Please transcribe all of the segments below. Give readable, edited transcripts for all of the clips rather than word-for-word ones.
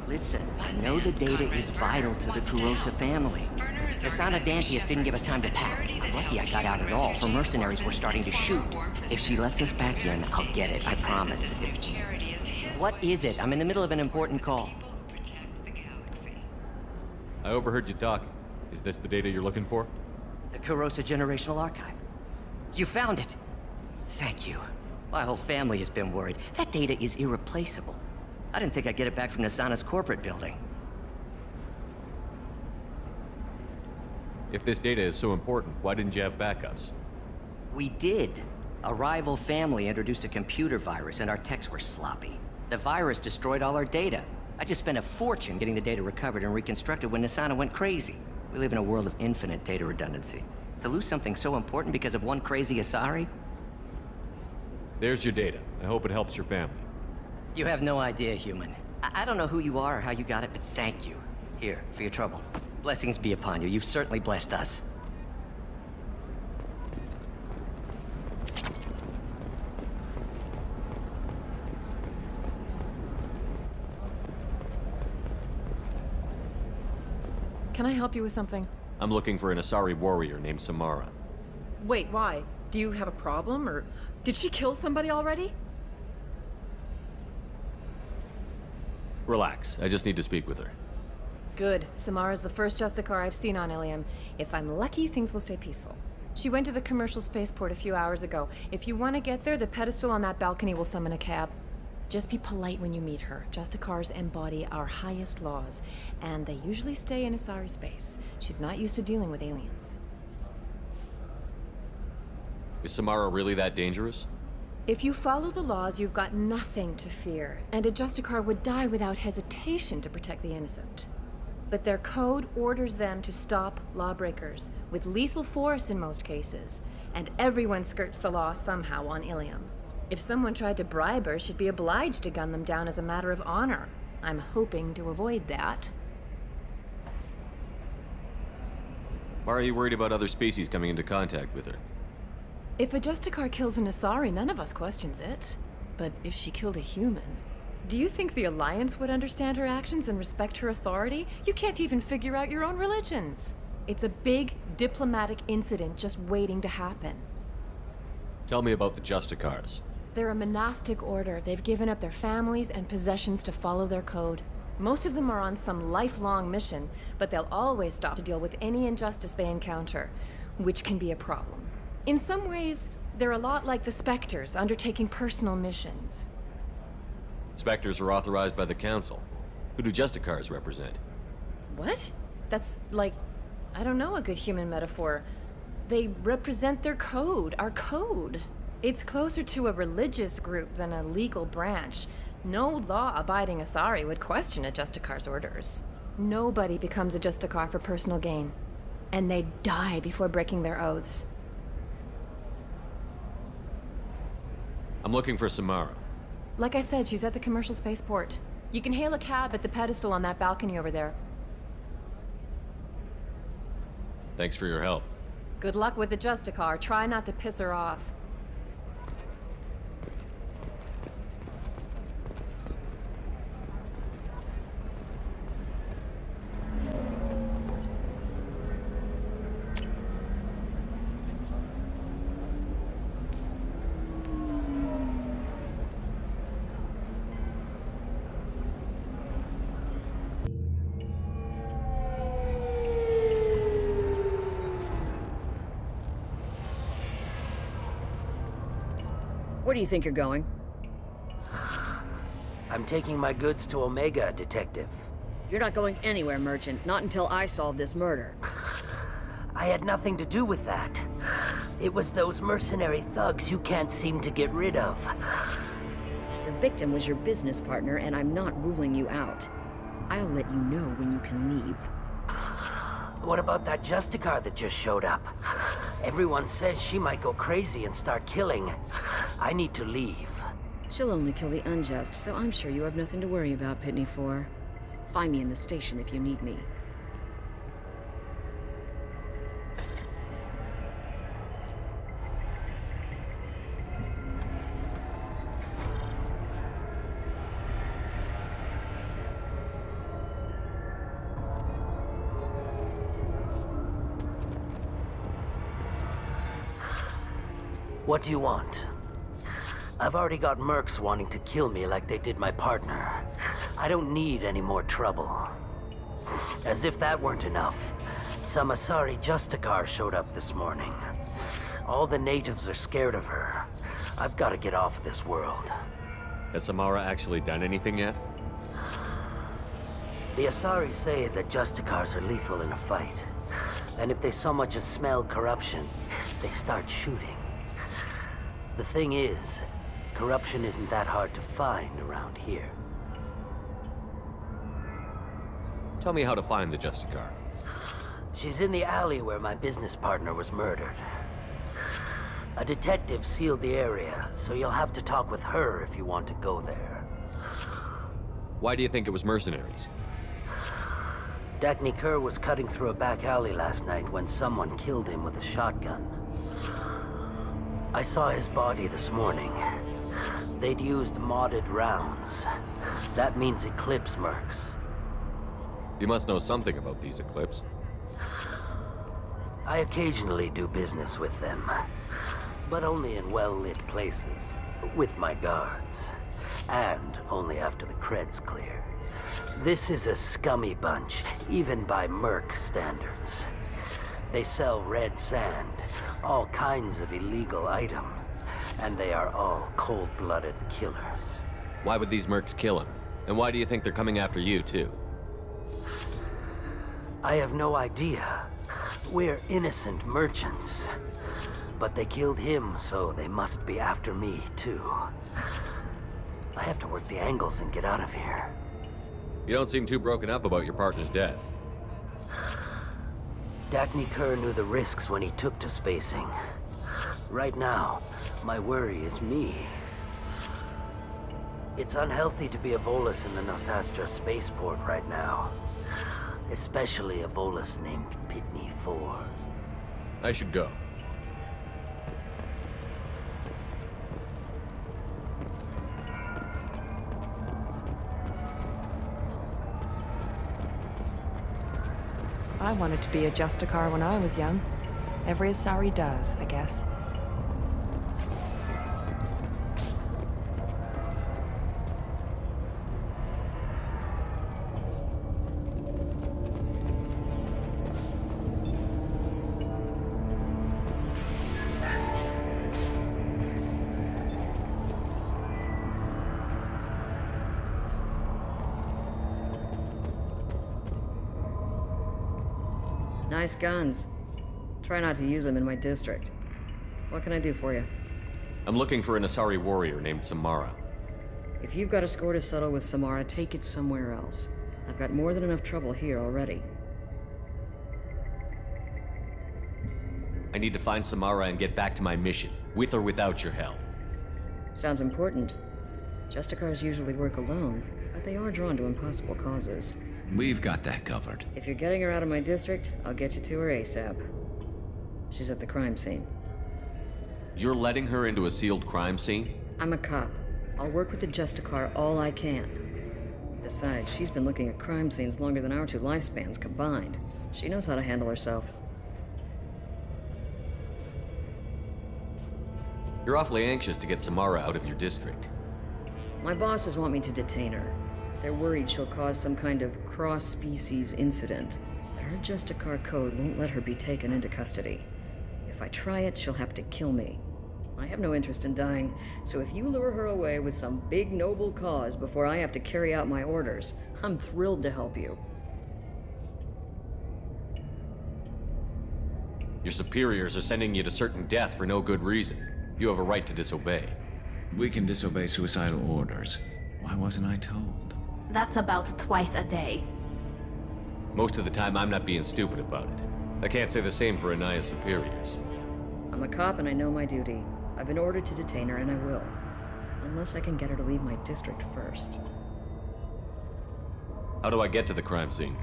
Listen, I know the data is vital to the Kurosa family. Asana Dantius didn't give us time to pack. I'm lucky I got out at all. Her mercenaries were starting to shoot. If she lets us back in, I'll get it, I promise. What is it? I'm in the middle of an important call. I overheard you talking. Is this the data you're looking for? The Kurosa Generational Archive. You found it. Thank you. My whole family has been worried. That data is irreplaceable. I didn't think I'd get it back from Nasana's corporate building. If this data is so important, why didn't you have backups? We did. A rival family introduced a computer virus and our techs were sloppy. The virus destroyed all our data. I just spent a fortune getting the data recovered and reconstructed when Nasana went crazy. We live in a world of infinite data redundancy. To lose something so important because of one crazy Asari? There's your data. I hope it helps your family. You have no idea, human. I don't know who you are or how you got it, but thank you. Here, for your trouble. Blessings be upon you. You've certainly blessed us. Can I help you with something? I'm looking for an Asari warrior named Samara. Wait, why? Do you have a problem, or did she kill somebody already? Relax. I just need to speak with her. Good. Samara's the first Justicar I've seen on Ilium. If I'm lucky, things will stay peaceful. She went to the commercial spaceport a few hours ago. If you want to get there, the pedestal on that balcony will summon a cab. Just be polite when you meet her. Justicars embody our highest laws, and they usually stay in Asari space. She's not used to dealing with aliens. Is Samara really that dangerous? If you follow the laws, you've got nothing to fear, and a Justicar would die without hesitation to protect the innocent. But their code orders them to stop lawbreakers, with lethal force in most cases, and everyone skirts the law somehow on Ilium. If someone tried to bribe her, she'd be obliged to gun them down as a matter of honor. I'm hoping to avoid that. Why are you worried about other species coming into contact with her? If a Justicar kills an Asari, none of us questions it. But if she killed a human... Do you think the Alliance would understand her actions and respect her authority? You can't even figure out your own religions. It's a big diplomatic incident just waiting to happen. Tell me about the Justicars. They're a monastic order. They've given up their families and possessions to follow their code. Most of them are on some lifelong mission, but they'll always stop to deal with any injustice they encounter, which can be a problem. In some ways, they're a lot like the Spectres, undertaking personal missions. Spectres are authorized by the Council. Who do Justicars represent? What? That's like, I don't know, a good human metaphor. They represent their code, our code. It's closer to a religious group than a legal branch. No law-abiding Asari would question a Justicar's orders. Nobody becomes a Justicar for personal gain. And they die before breaking their oaths. I'm looking for Samara. Like I said, she's at the commercial spaceport. You can hail a cab at the pedestal on that balcony over there. Thanks for your help. Good luck with the Justicar. Try not to piss her off. Where do you think you're going? I'm taking my goods to Omega, Detective. You're not going anywhere, Merchant. Not until I solve this murder. I had nothing to do with that. It was those mercenary thugs you can't seem to get rid of. The victim was your business partner, and I'm not ruling you out. I'll let you know when you can leave. What about that Justicar that just showed up? Everyone says she might go crazy and start killing. I need to leave. She'll only kill the unjust, so I'm sure you have nothing to worry about, Pitney 4. Find me in the station if you need me. What do you want? I've already got mercs wanting to kill me like they did my partner. I don't need any more trouble. As if that weren't enough, some Asari Justicar showed up this morning. All the natives are scared of her. I've got to get off of this world. Has Samara actually done anything yet? The Asari say that Justicars are lethal in a fight. And if they so much as smell corruption, they start shooting. The thing is, corruption isn't that hard to find around here. Tell me how to find the Justicar. She's in the alley where my business partner was murdered. A detective sealed the area, so you'll have to talk with her if you want to go there. Why do you think it was mercenaries? Dagny Kerr was cutting through a back alley last night when someone killed him with a shotgun. I saw his body this morning. They'd used modded rounds. That means Eclipse mercs. You must know something about these Eclipse. I occasionally do business with them, but only in well-lit places, with my guards, and only after the creds clear. This is a scummy bunch, even by merc standards. They sell red sand, all kinds of illegal items, and they are all cold-blooded killers. Why would these mercs kill him? And why do you think they're coming after you, too? I have no idea. We're innocent merchants. But they killed him, so they must be after me, too. I have to work the angles and get out of here. You don't seem too broken up about your partner's death. Dagny Kerr knew the risks when he took to spacing. Right now, my worry is me. It's unhealthy to be a Volus in the Nosastra spaceport right now. Especially a Volus named Pitney 4. I should go. I wanted to be a Justicar when I was young. Every Asari does, I guess. Nice guns. Try not to use them in my district. What can I do for you? I'm looking for an Asari warrior named Samara. If you've got a score to settle with Samara, take it somewhere else. I've got more than enough trouble here already. I need to find Samara and get back to my mission, with or without your help. Sounds important. Justicars usually work alone, but they are drawn to impossible causes. We've got that covered. If you're getting her out of my district, I'll get you to her ASAP. She's at the crime scene. You're letting her into a sealed crime scene? I'm a cop. I'll work with the Justicar all I can. Besides, she's been looking at crime scenes longer than our two lifespans combined. She knows how to handle herself. You're awfully anxious to get Samara out of your district. My bosses want me to detain her. They're worried she'll cause some kind of cross-species incident. Her Justicar code won't let her be taken into custody. If I try it, she'll have to kill me. I have no interest in dying, so if you lure her away with some big noble cause before I have to carry out my orders, I'm thrilled to help you. Your superiors are sending you to certain death for no good reason. You have a right to disobey. We can disobey suicidal orders. Why wasn't I told? That's about twice a day. Most of the time, I'm not being stupid about it. I can't say the same for Anaya's superiors. I'm a cop and I know my duty. I've been ordered to detain her, and I will. Unless I can get her to leave my district first. How do I get to the crime scene?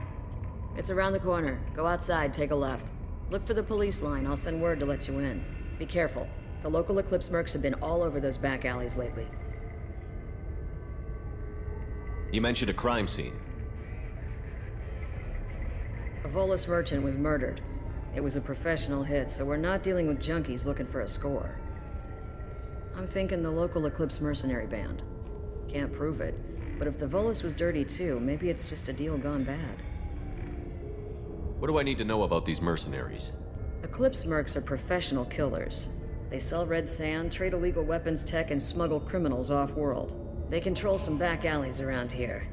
It's around the corner. Go outside, take a left. Look for the police line. I'll send word to let you in. Be careful. The local Eclipse mercs have been all over those back alleys lately. You mentioned a crime scene. A Volus merchant was murdered. It was a professional hit, so we're not dealing with junkies looking for a score. I'm thinking the local Eclipse mercenary band. Can't prove it, but if the Volus was dirty too, maybe it's just a deal gone bad. What do I need to know about these mercenaries? Eclipse mercs are professional killers. They sell red sand, trade illegal weapons tech, and smuggle criminals off-world. They control some back alleys around here.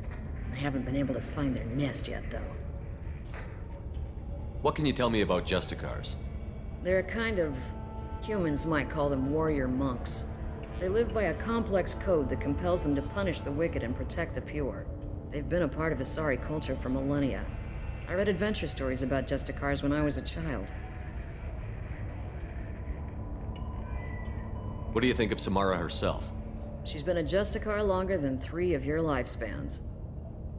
I haven't been able to find their nest yet, though. What can you tell me about Justicars? They're a kind of... humans might call them warrior monks. They live by a complex code that compels them to punish the wicked and protect the pure. They've been a part of Asari culture for millennia. I read adventure stories about Justicars when I was a child. What do you think of Samara herself? She's been a Justicar longer than 3 of your lifespans.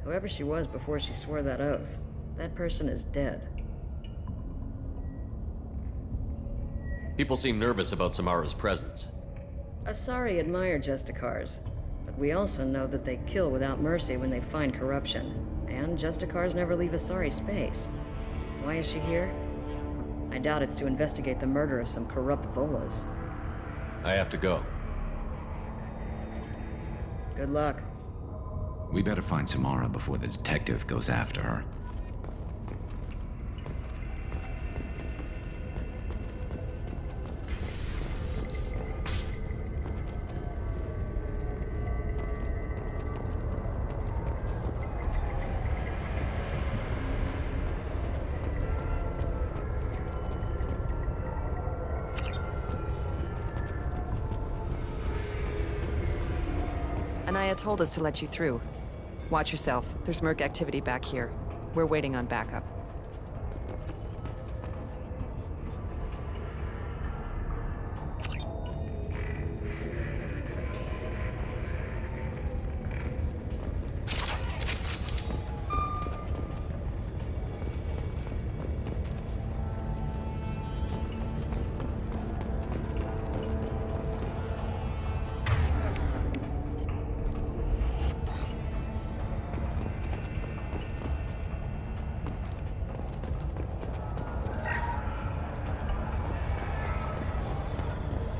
Whoever she was before she swore that oath, that person is dead. People seem nervous about Samara's presence. Asari admire Justicars, but we also know that they kill without mercy when they find corruption. And Justicars never leave Asari space. Why is she here? I doubt it's to investigate the murder of some corrupt Volas. I have to go. Good luck. We better find Samara before the detective goes after her. Anaya told us to let you through. Watch yourself. There's merc activity back here. We're waiting on backup.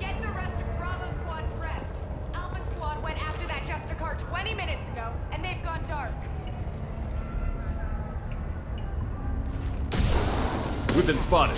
Get the rest of Bravo Squad prepped. Alpha Squad went after that Justicar 20 minutes ago, and they've gone dark. We've been spotted.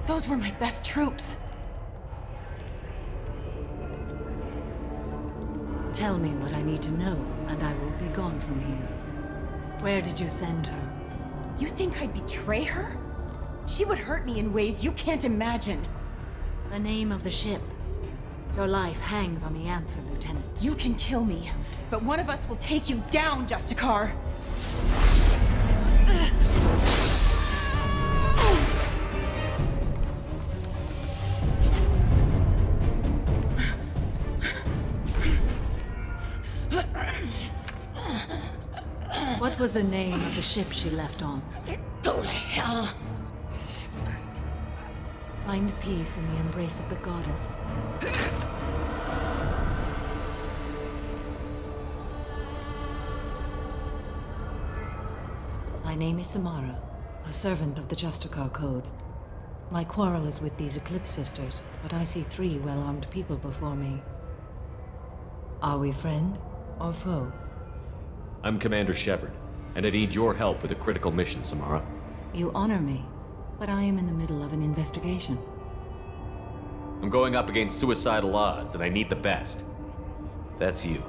Those were my best troops. Tell me what I need to know, and I will be gone from here. Where did you send her? You think I'd betray her? She would hurt me in ways you can't imagine. The name of the ship. Your life hangs on the answer, Lieutenant. You can kill me, but one of us will take you down, Justicar. What was the name of the ship she left on? Go to hell. Find peace in the embrace of the goddess. I name is Samara, a servant of the Justicar Code. My quarrel is with these Eclipse Sisters, but I see 3 well-armed people before me. Are we friend or foe? I'm Commander Shepard, and I need your help with a critical mission, Samara. You honor me, but I am in the middle of an investigation. I'm going up against suicidal odds, and I need the best. That's you.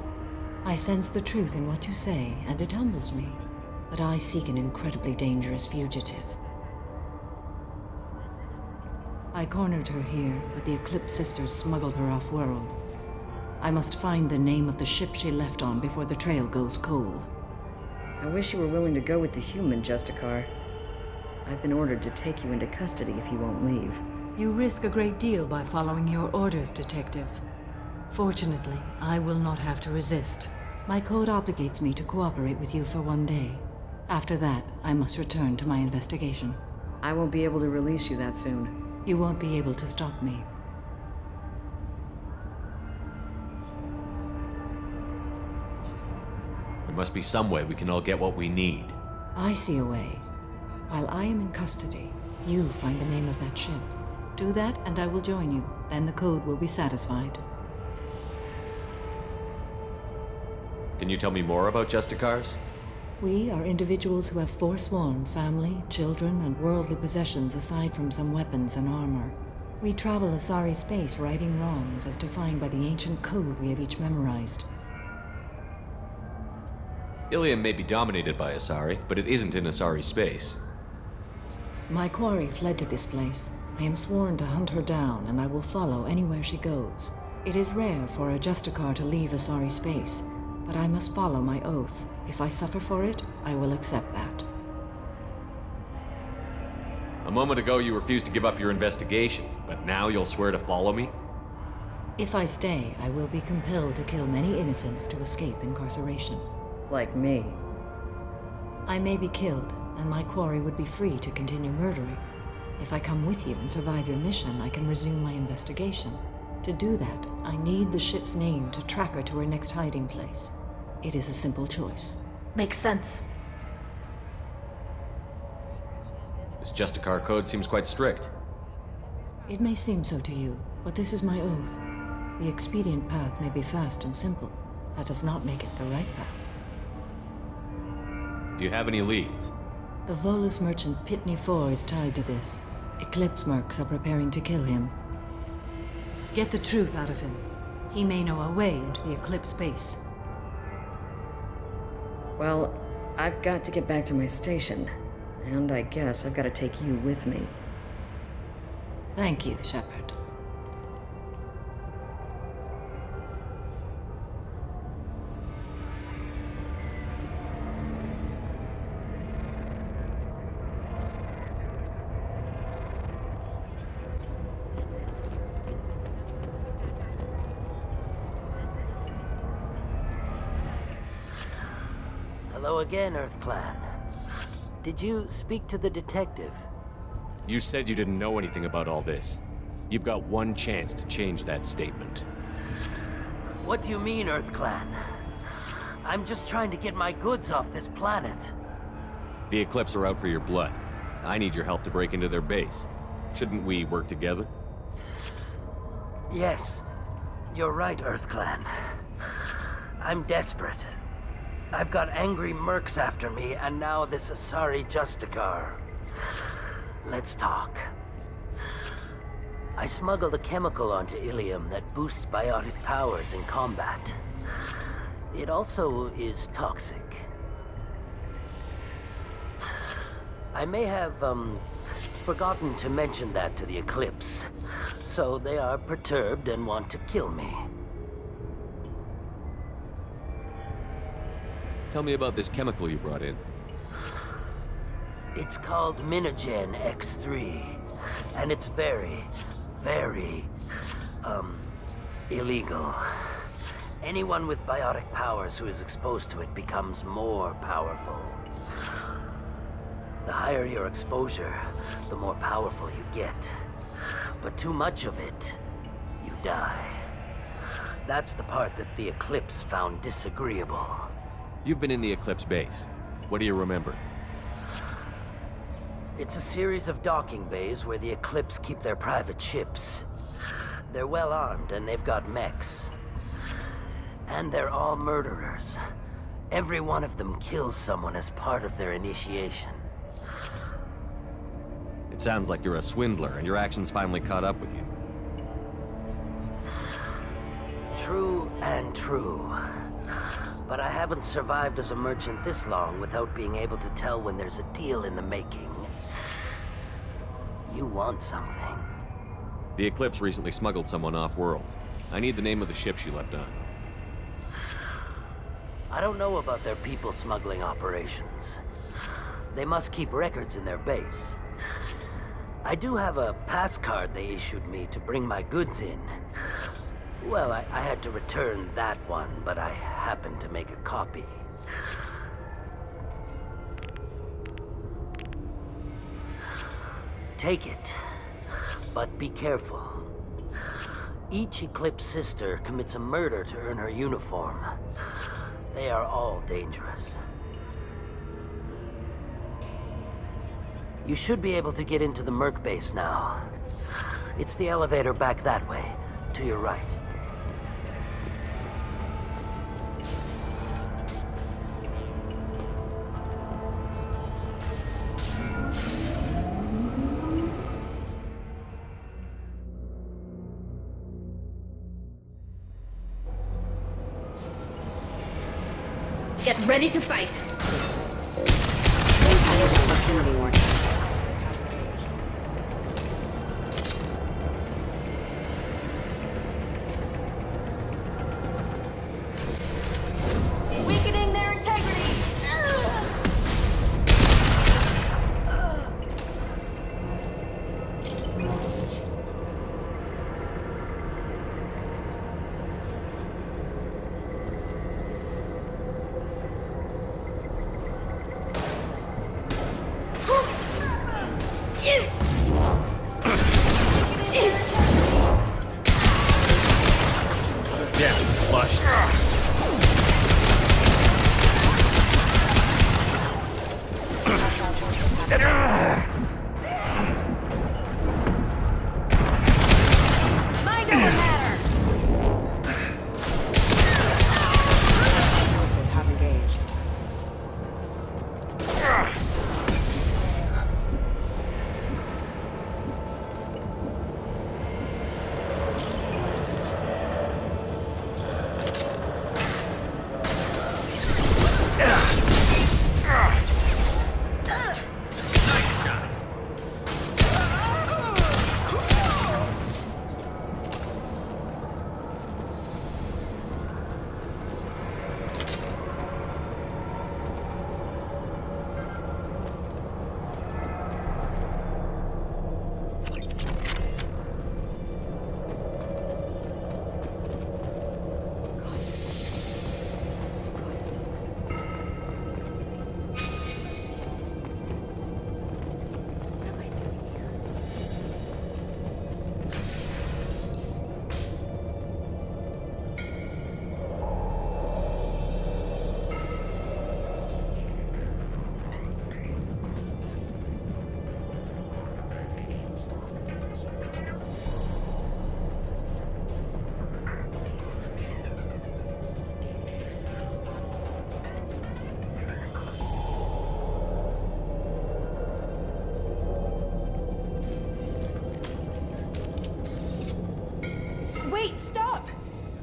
I sense the truth in what you say, and it humbles me. But I seek an incredibly dangerous fugitive. I cornered her here, but the Eclipse Sisters smuggled her off-world. I must find the name of the ship she left on before the trail goes cold. I wish you were willing to go with the human, Justicar. I've been ordered to take you into custody if you won't leave. You risk a great deal by following your orders, Detective. Fortunately, I will not have to resist. My code obligates me to cooperate with you for 1 day. After that, I must return to my investigation. I won't be able to release you that soon. You won't be able to stop me. There must be some way we can all get what we need. I see a way. While I am in custody, you find the name of that ship. Do that, and I will join you. Then the code will be satisfied. Can you tell me more about Justicars? We are individuals who have forsworn family, children, and worldly possessions aside from some weapons and armor. We travel Asari space righting wrongs as defined by the ancient code we have each memorized. Ilium may be dominated by Asari, but it isn't in Asari space. My quarry fled to this place. I am sworn to hunt her down, and I will follow anywhere she goes. It is rare for a Justicar to leave Asari space, but I must follow my oath. If I suffer for it, I will accept that. A moment ago you refused to give up your investigation, but now you'll swear to follow me? If I stay, I will be compelled to kill many innocents to escape incarceration. Like me. I may be killed, and my quarry would be free to continue murdering. If I come with you and survive your mission, I can resume my investigation. To do that, I need the ship's name to track her to her next hiding place. It is a simple choice. Makes sense. This Justicar code seems quite strict. It may seem so to you, but this is my oath. The expedient path may be fast and simple. That does not make it the right path. Do you have any leads? The Volus merchant Pitney IV is tied to this. Eclipse mercs are preparing to kill him. Get the truth out of him. He may know a way into the Eclipse base. Well, I've got to get back to my station. And I guess I've got to take you with me. Thank you, Shepard. Hello again, Earth Clan. Did you speak to the detective? You said you didn't know anything about all this. You've got one chance to change that statement. What do you mean, Earth Clan? I'm just trying to get my goods off this planet. The Eclipse are out for your blood. I need your help to break into their base. Shouldn't we work together? Yes, you're right, Earth Clan. I'm desperate. I've got angry mercs after me, and now this Asari Justicar. Let's talk. I smuggled a chemical onto Ilium that boosts biotic powers in combat. It also is toxic. I may have, forgotten to mention that to the Eclipse, so they are perturbed and want to kill me. Tell me about this chemical you brought in. It's called Minogen X3, and it's very, very, illegal. Anyone with biotic powers who is exposed to it becomes more powerful. The higher your exposure, the more powerful you get. But too much of it, you die. That's the part that the Eclipse found disagreeable. You've been in the Eclipse base. What do you remember? It's a series of docking bays where the Eclipse keep their private ships. They're well armed and they've got mechs. And they're all murderers. Every one of them kills someone as part of their initiation. It sounds like you're a swindler and your actions finally caught up with you. True and true. But I haven't survived as a merchant this long without being able to tell when there's a deal in the making. You want something. The Eclipse recently smuggled someone off-world. I need the name of the ship she left on. I don't know about their people smuggling operations. They must keep records in their base. I do have a pass card they issued me to bring my goods in. Well, I had to return that one, but I happened to make a copy. Take it, but be careful. Each Eclipse sister commits a murder to earn her uniform. They are all dangerous. You should be able to get into the Merc base now. It's the elevator back that way, to your right. Get ready to fight. Weakening their integrity!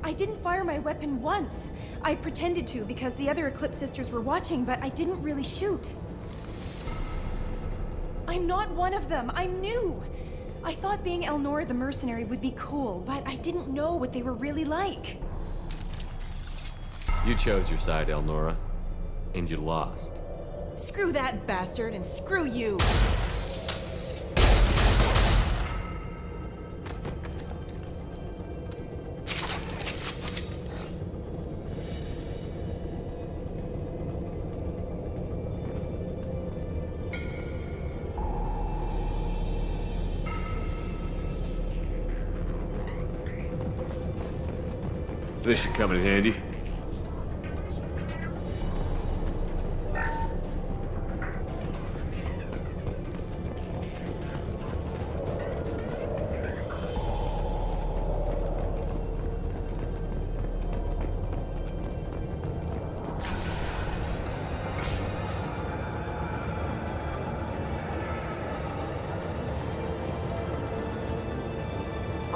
I didn't fire my weapon once. I pretended to because the other Eclipse sisters were watching, but I didn't really shoot. I'm not one of them. I'm new. I thought being Elnora the mercenary would be cool, but I didn't know what they were really like. You chose your side, Elnora, and you lost. Screw that bastard, and screw you! This should come in handy.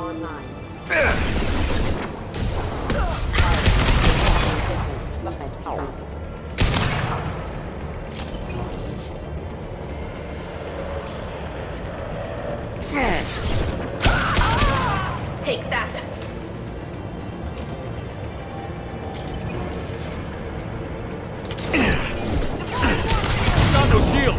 online. Take that. Got no shield!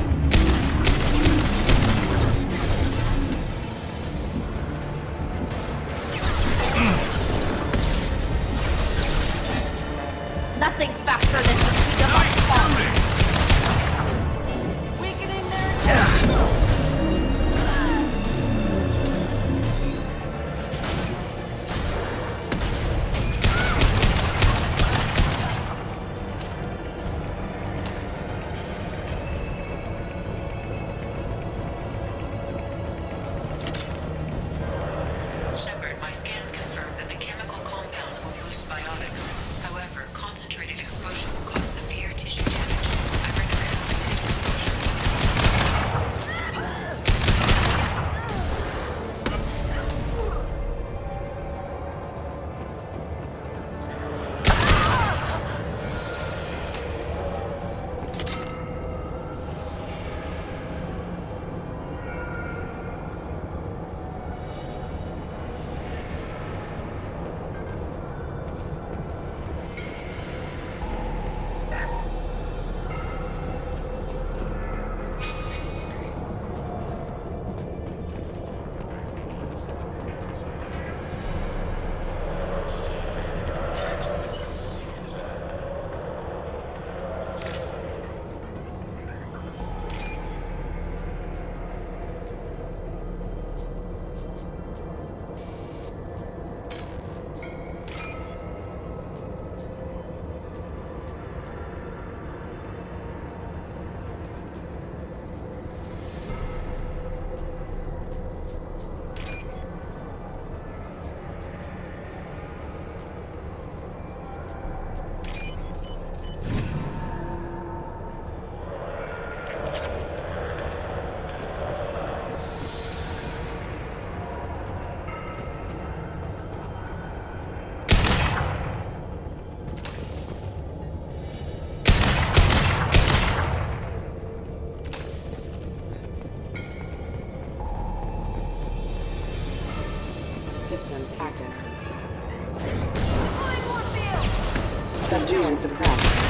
Nothing's faster than the speed of our fall. Weakening their Shepard, my scans confirm that the chemical compound will boost biotics. However, concentrated exposure will cause severe tissue damage. I recommend limited exposure. Systems active. Subdue and suppress.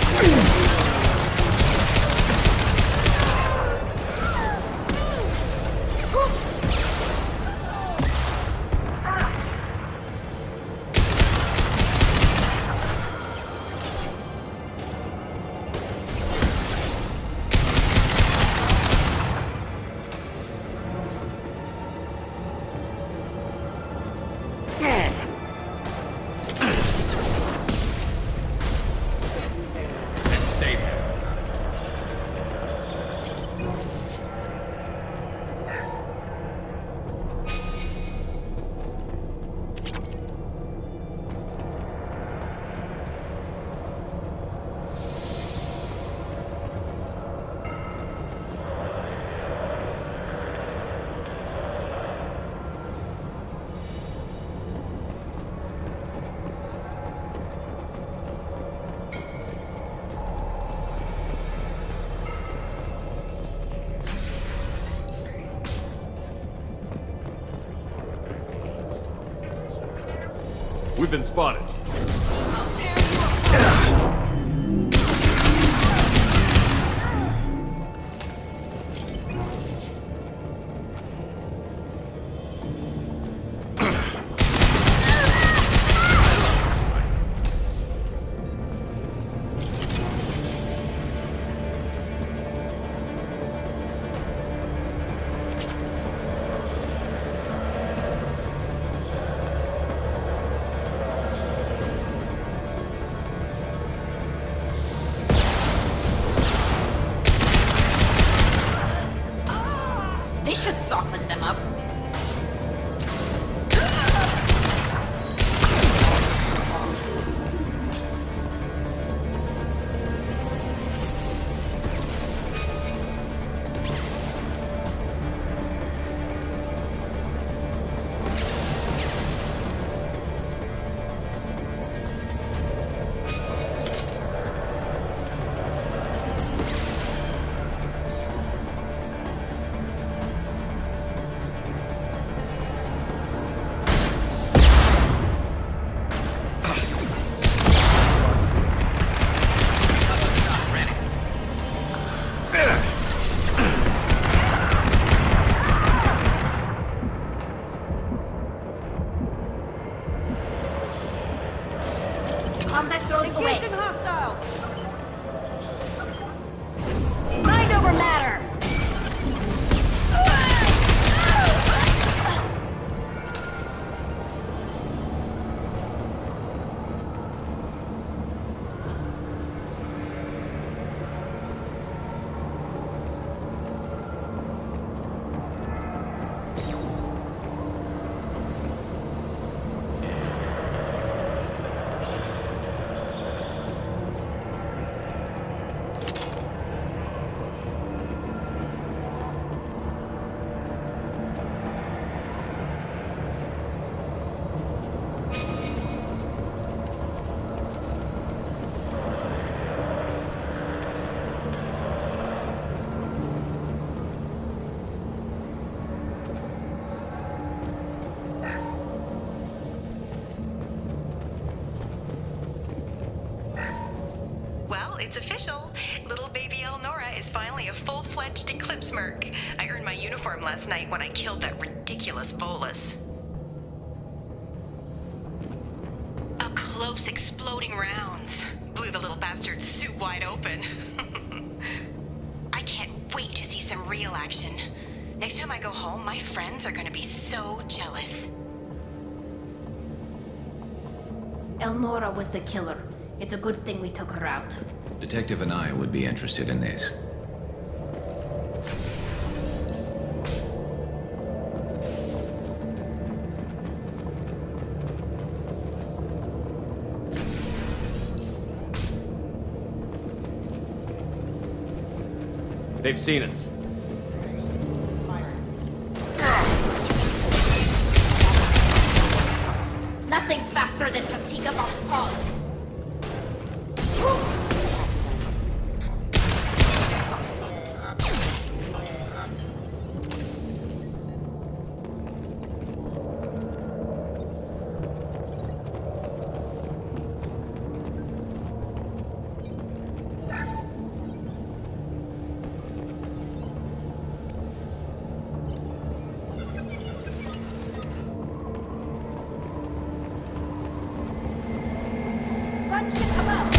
We've been spotted. I'll tear you apart. This should soften them up. away. Hostiles! Mind over matter! Well, it's official. Little baby Elnora is finally a full-fledged Eclipse Merc. I earned my uniform last night when I killed that ridiculous Volus. Up close, exploding rounds. Blew the little bastard's suit wide open. I can't wait to see some real action. Next time I go home, my friends are gonna be so jealous. Elnora was the killer. It's a good thing we took her out. Detective and I would be interested in this. They've seen us. Nothing's faster than fatigue of our paws. Run, shit, come out!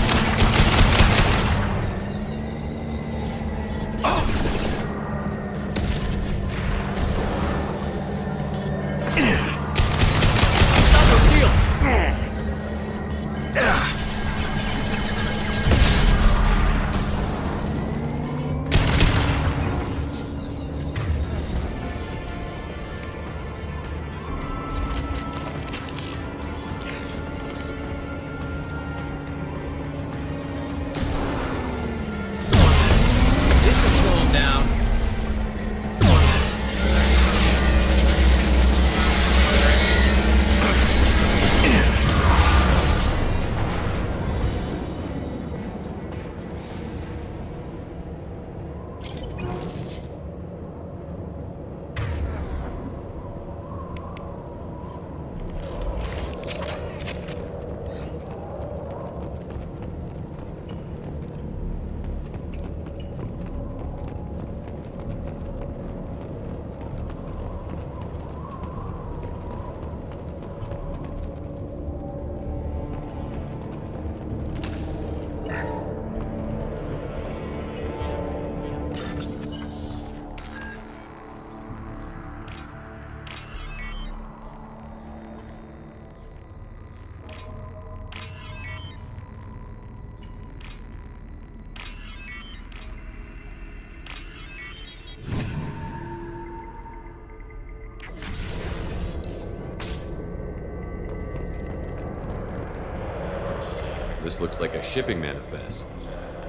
This looks like a shipping manifest.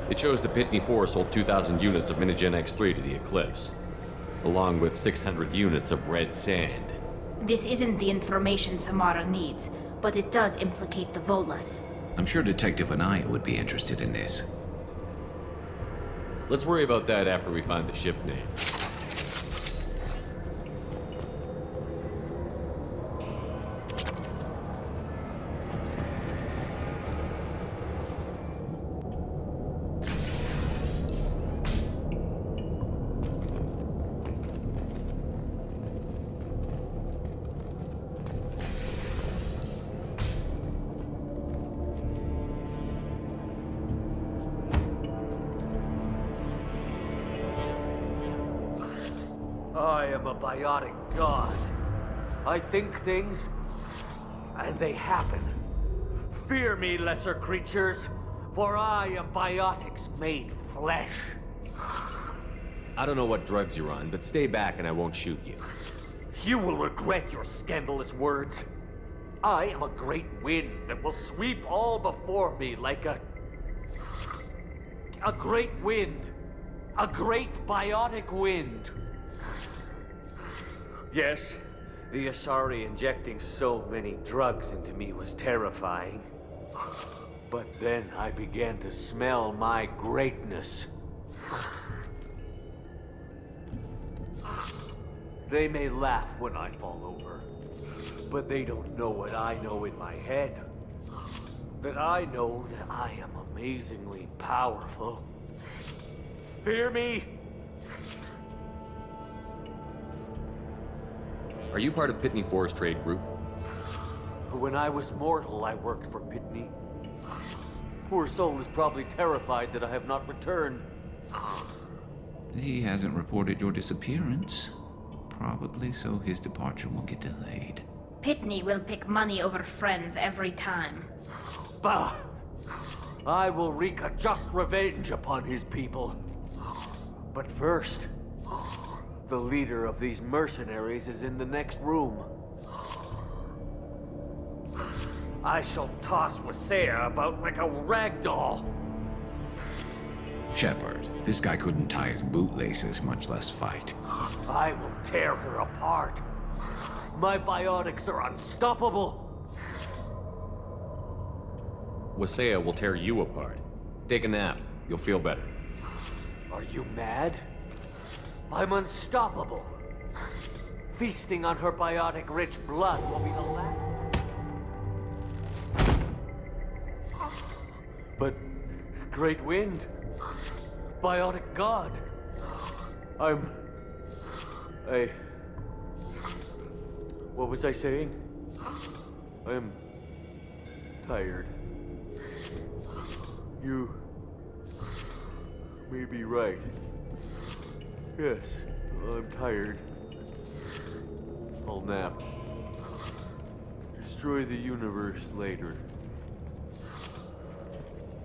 It shows the Pitney 4 sold 2,000 units of Minigen X3 to the Eclipse, along with 600 units of red sand. This isn't the information Samara needs, but it does implicate the Volus. I'm sure Detective and I would be interested in this. Let's worry about that after we find the ship name. am a biotic god. I think things, and they happen. Fear me, lesser creatures, for I am biotics made flesh. I don't know what drugs you're on, but stay back and I won't shoot you. You will regret your scandalous words. I am a great wind that will sweep all before me like a great wind. A great biotic wind. Yes, the Asari injecting so many drugs into me was terrifying. But then I began to smell my greatness. They may laugh when I fall over, but they don't know what I know in my head. That I know that I am amazingly powerful. Fear me? Are you part of Pitney Forest Trade Group? When I was mortal, I worked for Pitney. Poor soul is probably terrified that I have not returned. He hasn't reported your disappearance. Probably so his departure won't get delayed. Pitney will pick money over friends every time. Bah! I will wreak a just revenge upon his people. But first, the leader of these mercenaries is in the next room. I shall toss Wasea about like a rag doll. Shepard, this guy couldn't tie his bootlaces, much less fight. I will tear her apart. My biotics are unstoppable. Wasea will tear you apart. Take a nap. You'll feel better. Are you mad? I'm unstoppable. Feasting on her biotic-rich blood will be the last. But Great Wind, biotic god, what was I saying? I'm tired. You may be right. Yes, I'm tired. I'll nap. Destroy the universe later.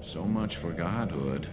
So much for godhood.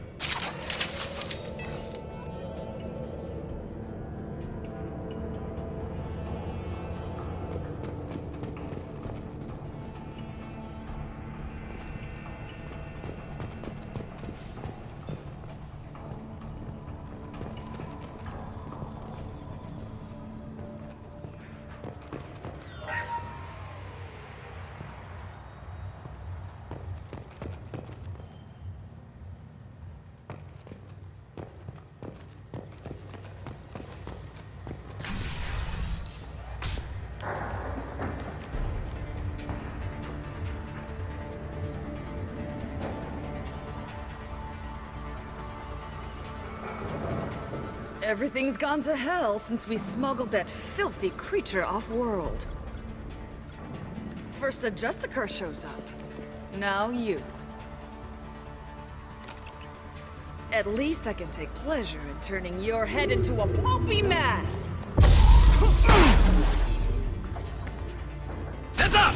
Everything's gone to hell since we smuggled that filthy creature off-world. First a Justicar shows up. Now you. At least I can take pleasure in turning your head into a pulpy mass! Heads up!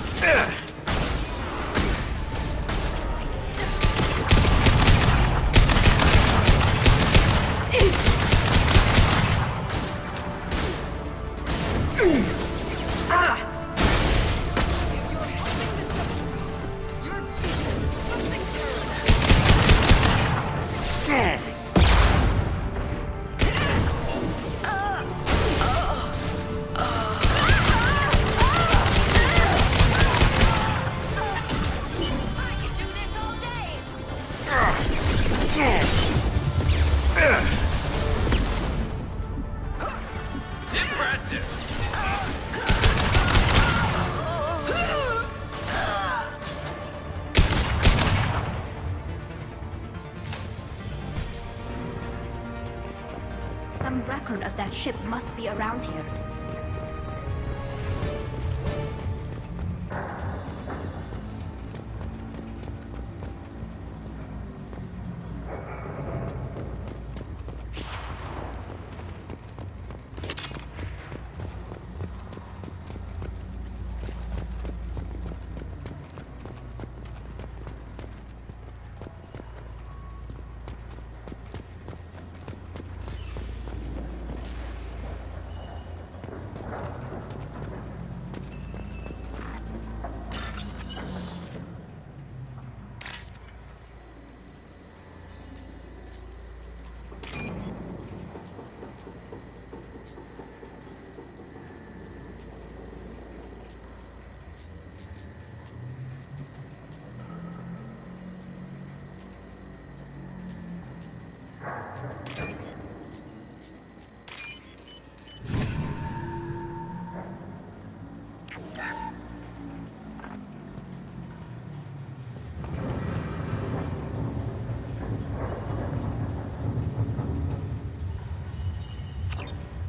Some record of that ship must be around here.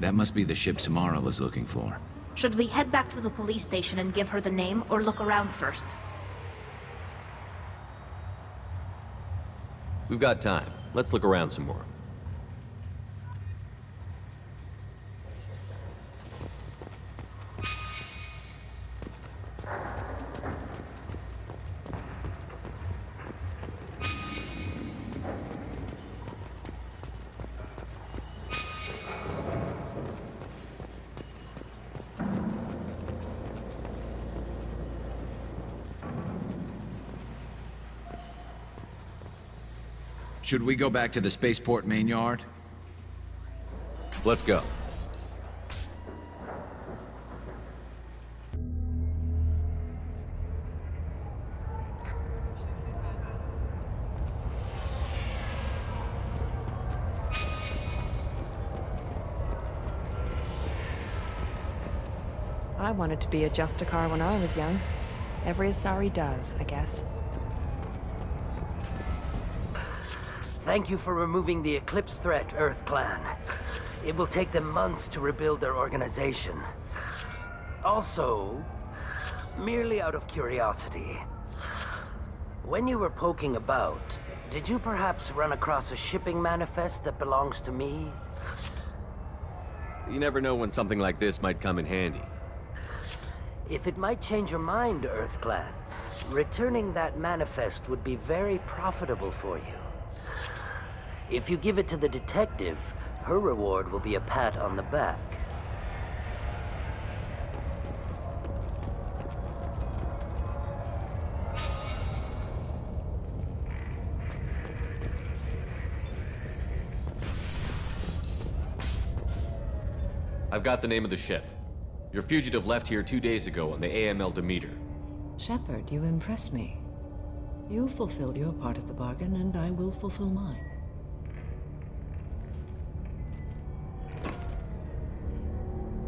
That must be the ship Samara was looking for. Should we head back to the police station and give her the name, or look around first? We've got time. Let's look around some more. Should we go back to the spaceport main yard? Let's go. I wanted to be a Justicar when I was young. Every Asari does, I guess. Thank you for removing the Eclipse threat, Earth Clan. It will take them months to rebuild their organization. Also, merely out of curiosity, when you were poking about, did you perhaps run across a shipping manifest that belongs to me? You never know when something like this might come in handy. If it might change your mind, Earth Clan, returning that manifest would be very profitable for you. If you give it to the detective, her reward will be a pat on the back. I've got the name of the ship. Your fugitive left here 2 days ago on the AML Demeter. Shepard, you impress me. You fulfilled your part of the bargain, and I will fulfill mine.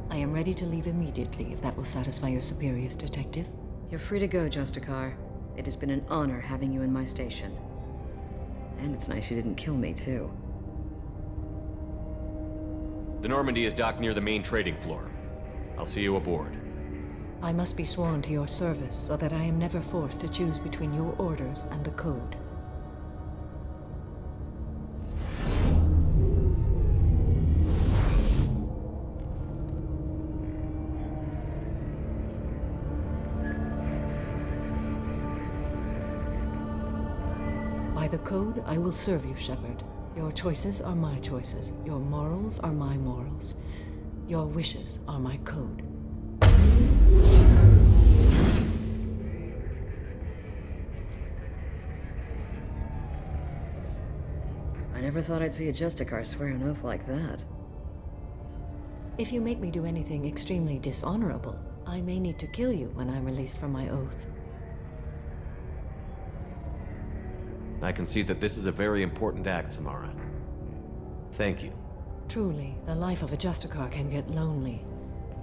I am ready to leave immediately, if that will satisfy your superiors, Detective. You're free to go, Justicar. It has been an honor having you in my station. And it's nice you didn't kill me, too. The Normandy is docked near the main trading floor. I'll see you aboard. I must be sworn to your service, so that I am never forced to choose between your orders and the Code. By the Code, I will serve you, Shepard. Your choices are my choices. Your morals are my morals. Your wishes are my code. I never thought I'd see a Justicar swear an oath like that. If you make me do anything extremely dishonorable, I may need to kill you when I'm released from my oath. I can see that this is a very important act, Samara. Thank you. Truly, the life of a Justicar can get lonely.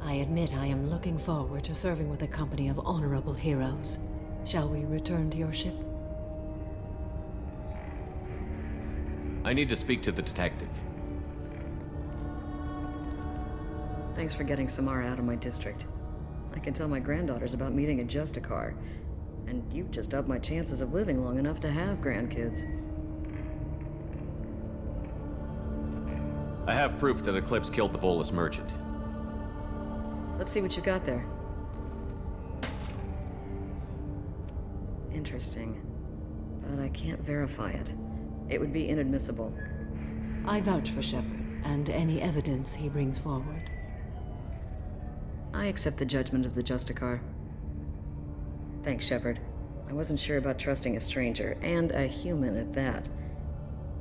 I admit I am looking forward to serving with a company of honorable heroes. Shall we return to your ship? I need to speak to the detective. Thanks for getting Samara out of my district. I can tell my granddaughters about meeting a Justicar. And you've just upped my chances of living long enough to have grandkids. I have proof that Eclipse killed the Volus merchant. Let's see what you got there. Interesting. But I can't verify it. It would be inadmissible. I vouch for Shepard, and any evidence he brings forward. I accept the judgment of the Justicar. Thanks, Shepard. I wasn't sure about trusting a stranger, and a human at that.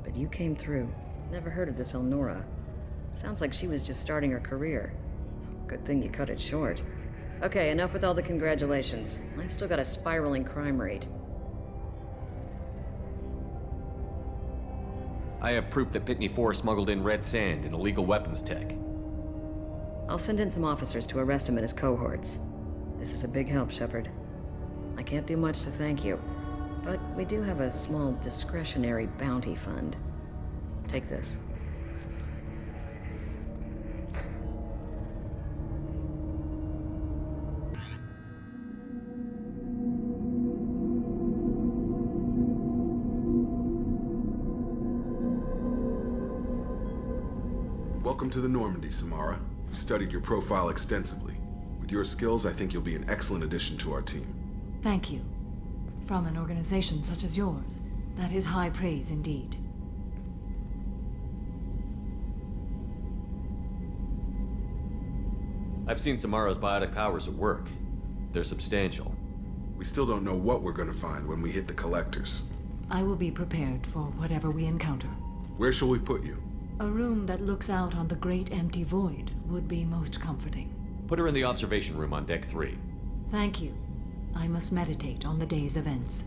But you came through. Never heard of this Elnora. Sounds like she was just starting her career. Good thing you cut it short. Okay, enough with all the congratulations. I've still got a spiraling crime rate. I have proof that Pitney 4 smuggled in red sand and illegal weapons tech. I'll send in some officers to arrest him and his cohorts. This is a big help, Shepard. I can't do much to thank you, but we do have a small discretionary bounty fund. Take this. Welcome to the Normandy, Samara. We've studied your profile extensively. With your skills, I think you'll be an excellent addition to our team. Thank you. From an organization such as yours, that is high praise indeed. I've seen Samara's biotic powers at work. They're substantial. We still don't know what we're gonna find when we hit the collectors. I will be prepared for whatever we encounter. Where shall we put you? A room that looks out on the great empty void would be most comforting. Put her in the observation room on deck 3. Thank you. I must meditate on the day's events.